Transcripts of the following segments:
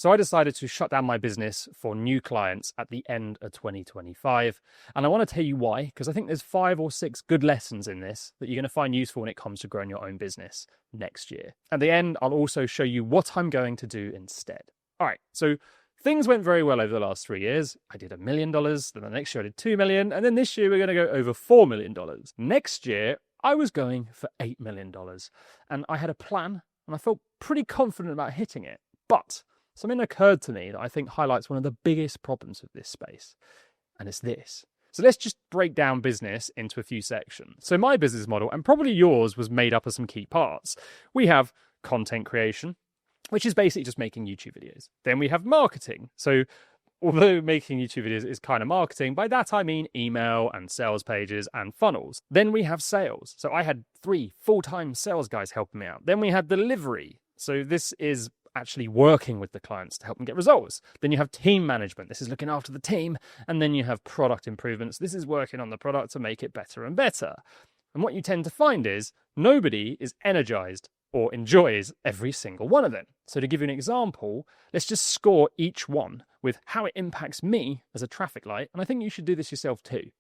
So I decided to shut down my business for new clients at the end of 2025. And I want to tell you why, because I think there's 5 or 6 good lessons in this that you're going to find useful when it comes to growing your own business next year. At the end, I'll also show you what I'm going to do instead. All right, so things went very well over the last 3 years. I did $1 million, then the next year I did 2 million, and then this year we're going to go over $4 million. Next year, I was going for $8 million, and I had a plan, and I felt pretty confident about hitting it. But something occurred to me that I think highlights one of the biggest problems of this space, and it's this. So let's just break down business into a few sections. So my business model, and probably yours, was made up of some key parts. We have content creation, which is basically just making YouTube videos. Then we have marketing. So although making YouTube videos is kind of marketing, by that I mean email and sales pages and funnels. Then we have sales. So I had 3 full-time sales guys helping me out. Then we had delivery. So this is actually working with the clients to help them get results. Then you have team management. This is looking after the team. And then you have product improvements. This is working on the product to make it better and better. And what you tend to find is nobody is energized or enjoys every single one of them. So to give you an example, let's just score each one with how it impacts me as a traffic light. And I think you should do this yourself too.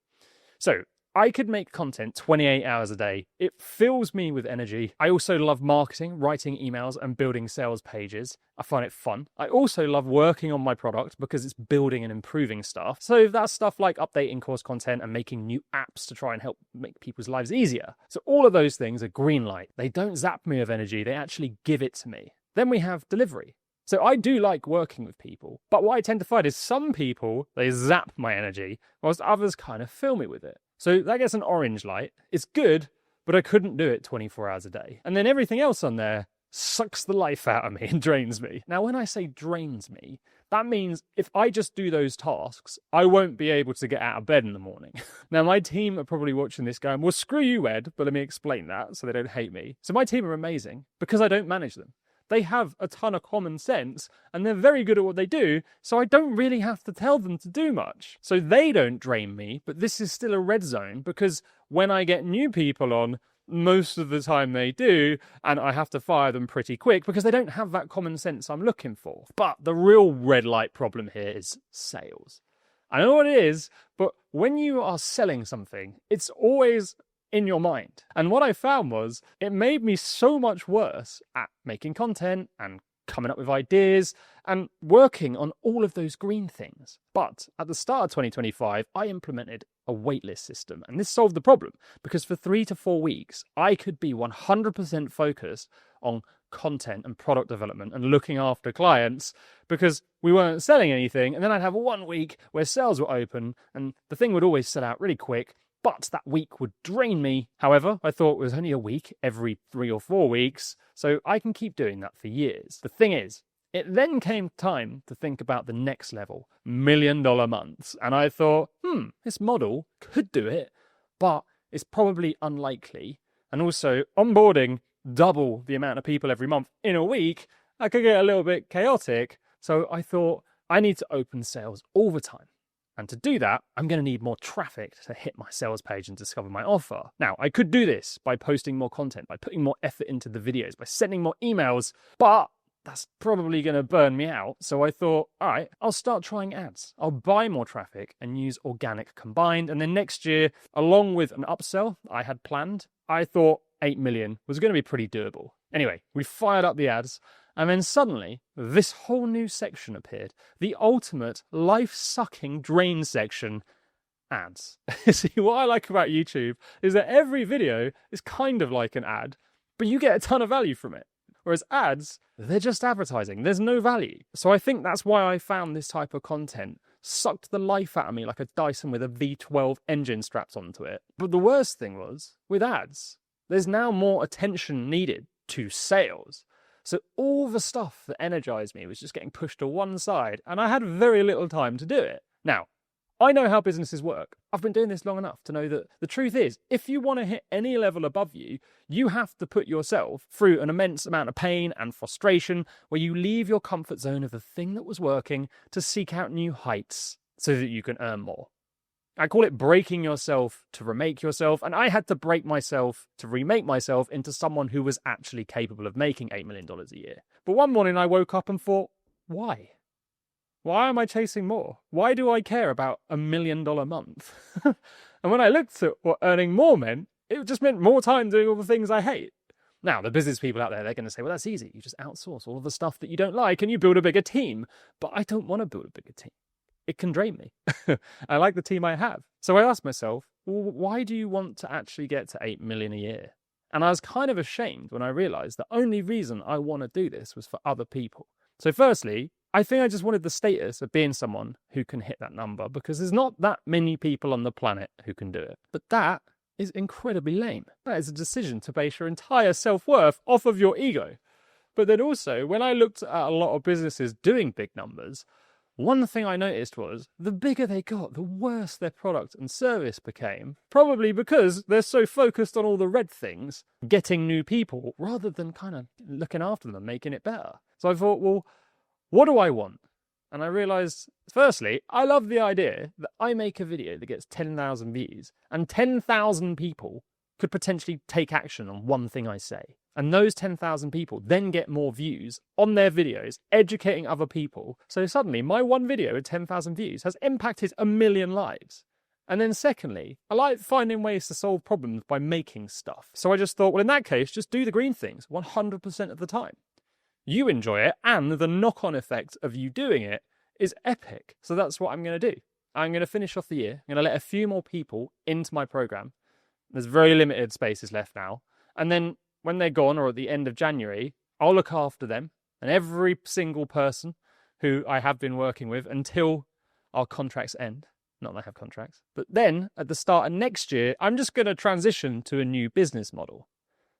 So I could make content 28 hours a day. It fills me with energy. I also love marketing, writing emails and building sales pages. I find it fun. I also love working on my product because it's building and improving stuff. So that's stuff like updating course content and making new apps to try and help make people's lives easier. So all of those things are green light. They don't zap me of energy. They actually give it to me. Then we have delivery. So I do like working with people, but what I tend to find is some people, they zap my energy, whilst others kind of fill me with it. So that gets an orange light. It's good, but I couldn't do it 24 hours a day. And then everything else on there sucks the life out of me and drains me. Now, when I say drains me, that means if I just do those tasks, I won't be able to get out of bed in the morning. Now, my team are probably watching this going, well, screw you, Ed, but let me explain that so they don't hate me. So my team are amazing because I don't manage them. They have a ton of common sense and they're very good at what they do, so I don't really have to tell them to do much. So they don't drain me, but this is still a red zone because when I get new people on, most of the time they do, and I have to fire them pretty quick because they don't have that common sense I'm looking for. But the real red light problem here is sales. I know what it is, but when you are selling something, it's always in your mind. And what I found was it made me so much worse at making content and coming up with ideas and working on all of those green things. But at the start of 2025, I implemented a waitlist system, and this solved the problem because for 3 to 4 weeks, I could be 100% focused on content and product development and looking after clients because we weren't selling anything. And then I'd have 1 week where sales were open and the thing would always sell out really quick. But that week would drain me. However, I thought it was only a week every 3 or 4 weeks, so I can keep doing that for years. The thing is, it then came time to think about the next level, $1 million months. And I thought, this model could do it, but it's probably unlikely. And also, onboarding double the amount of people every month in a week, that could get a little bit chaotic. So I thought, I need to open sales all the time. And to do that, I'm going to need more traffic to hit my sales page and discover my offer. Now, I could do this by posting more content, by putting more effort into the videos, by sending more emails, but that's probably going to burn me out. So I thought, all right, I'll start trying ads. I'll buy more traffic and use organic combined. And then next year, along with an upsell I had planned, I thought 8 million was going to be pretty doable. Anyway, we fired up the ads. And then suddenly, this whole new section appeared. The ultimate life-sucking drain section, ads. See, what I like about YouTube is that every video is kind of like an ad, but you get a ton of value from it. Whereas ads, they're just advertising. There's no value. So I think that's why I found this type of content sucked the life out of me like a Dyson with a V12 engine strapped onto it. But the worst thing was, with ads, there's now more attention needed to sales. So all the stuff that energized me was just getting pushed to one side, and I had very little time to do it. Now, I know how businesses work. I've been doing this long enough to know that the truth is, if you want to hit any level above you, you have to put yourself through an immense amount of pain and frustration where you leave your comfort zone of the thing that was working to seek out new heights so that you can earn more. I call it breaking yourself to remake yourself, and I had to break myself to remake myself into someone who was actually capable of making $8 million a year. But one morning I woke up and thought, Why? Why am I chasing more? Why do I care about $1 million month? And when I looked at what earning more meant, it just meant more time doing all the things I hate. Now, the business people out there, they're going to say, well, that's easy. You just outsource all of the stuff that you don't like and you build a bigger team. But I don't want to build a bigger team. It can drain me. I like the team I have. So I asked myself, well, why do you want to actually get to 8 million a year? And I was kind of ashamed when I realized the only reason I want to do this was for other people. So firstly, I think I just wanted the status of being someone who can hit that number because there's not that many people on the planet who can do it. But that is incredibly lame. That is a decision to base your entire self-worth off of your ego. But then also, when I looked at a lot of businesses doing big numbers, one thing I noticed was the bigger they got, the worse their product and service became. Probably because they're so focused on all the red things, getting new people, rather than kind of looking after them and making it better. So I thought, well, what do I want? And I realized, firstly, I love the idea that I make a video that gets 10,000 views and 10,000 people could potentially take action on one thing I say. And those 10,000 people then get more views on their videos, educating other people. So suddenly my one video with 10,000 views has impacted 1 million lives. And then secondly, I like finding ways to solve problems by making stuff. So I just thought, well, in that case, just do the green things 100% of the time. You enjoy it, and the knock-on effect of you doing it is epic. So that's what I'm going to do. I'm going to finish off the year. I'm going to let a few more people into my program. There's very limited spaces left now. And then when they're gone, or at the end of January, I'll look after them and every single person who I have been working with until our contracts end. Not that I have contracts. But then, at the start of next year, I'm just going to transition to a new business model.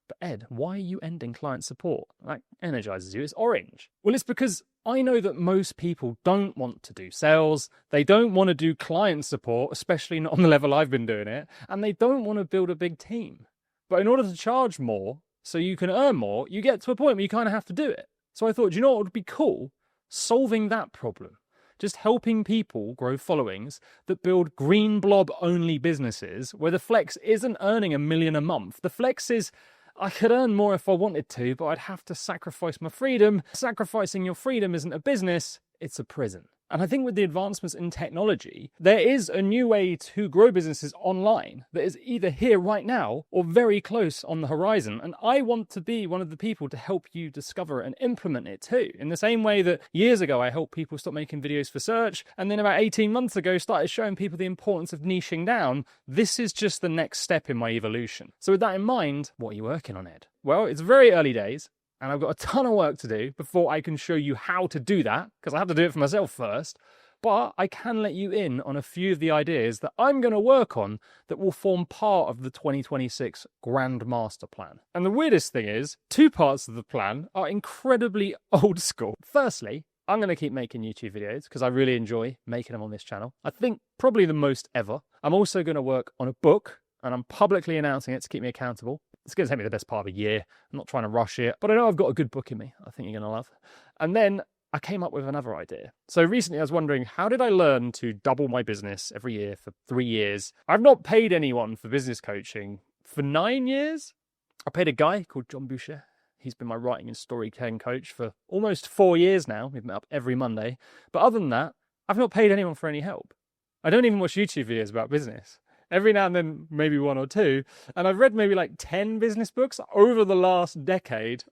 But Ed, why are you ending client support? That energizes you. It's orange. Well, it's because I know that most people don't want to do sales. They don't want to do client support, especially not on the level I've been doing it. And they don't want to build a big team. But in order to charge more, so you can earn more, you get to a point where you kind of have to do it. So I thought, do you know what would be cool? Solving that problem. Just helping people grow followings that build green blob only businesses where the flex isn't earning $1 million a month. The flex is, I could earn more if I wanted to, but I'd have to sacrifice my freedom. Sacrificing your freedom isn't a business, it's a prison. And I think with the advancements in technology, there is a new way to grow businesses online that is either here right now or very close on the horizon. And I want to be one of the people to help you discover and implement it too. In the same way that years ago, I helped people stop making videos for search. And then about 18 months ago, started showing people the importance of niching down. This is just the next step in my evolution. So with that in mind, what are you working on, Ed? Well, it's very early days. And I've got a ton of work to do before I can show you how to do that, because I have to do it for myself first. But I can let you in on a few of the ideas that I'm going to work on that will form part of the 2026 grandmaster plan. And the weirdest thing is, 2 parts of the plan are incredibly old school. Firstly, I'm going to keep making YouTube videos because I really enjoy making them on this channel. I think probably the most ever. I'm also going to work on a book, and I'm publicly announcing it to keep me accountable. It's going to take me the best part of a year. I'm not trying to rush it, but I know I've got a good book in me I think you're going to love. And then I came up with another idea. So recently I was wondering, how did I learn to double my business every year for 3 years? I've not paid anyone for business coaching for 9 years. I paid a guy called John Boucher. He's been my writing and storytelling coach for almost 4 years now. We've met up every Monday. But other than that, I've not paid anyone for any help. I don't even watch YouTube videos about business. Every now and then, maybe 1 or 2. And I've read maybe like 10 business books over the last decade,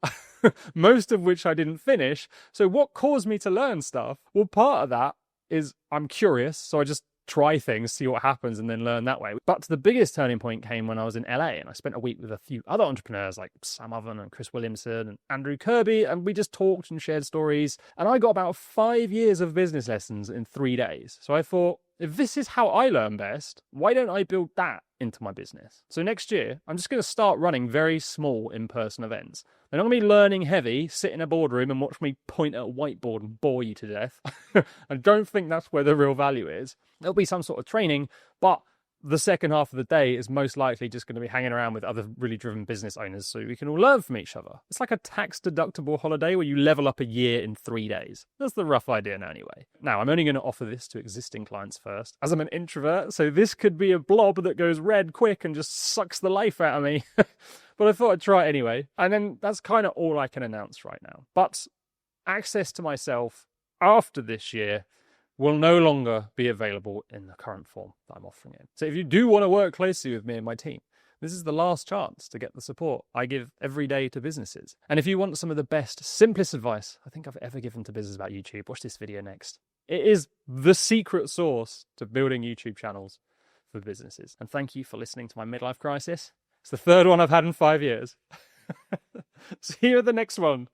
most of which I didn't finish. So what caused me to learn stuff? Well, part of that is I'm curious. So I just try things, see what happens, and then learn that way. But the biggest turning point came when I was in LA, and I spent a week with a few other entrepreneurs like Sam Oven and Chris Williamson and Andrew Kirby, and we just talked and shared stories. And I got about 5 years of business lessons in 3 days. So I thought, if this is how I learn best, why don't I build that into my business? So next year, I'm just going to start running very small in-person events. They're not going to be learning heavy, sit in a boardroom and watch me point at a whiteboard and bore you to death. I don't think that's where the real value is. There'll be some sort of training, but the second half of the day is most likely just going to be hanging around with other really driven business owners so we can all learn from each other. It's like a tax-deductible holiday where you level up a year in 3 days. That's the rough idea now anyway. Now, I'm only going to offer this to existing clients first, as I'm an introvert, so this could be a blob that goes red quick and just sucks the life out of me. But I thought I'd try it anyway. And then that's kind of all I can announce right now. But access to myself after this year will no longer be available in the current form that I'm offering it. So if you do want to work closely with me and my team, this is the last chance to get the support I give every day to businesses. And if you want some of the best, simplest advice I think I've ever given to business about YouTube, watch this video next. It is the secret sauce to building YouTube channels for businesses. And thank you for listening to my midlife crisis. It's the third one I've had in 5 years. See you at the next one.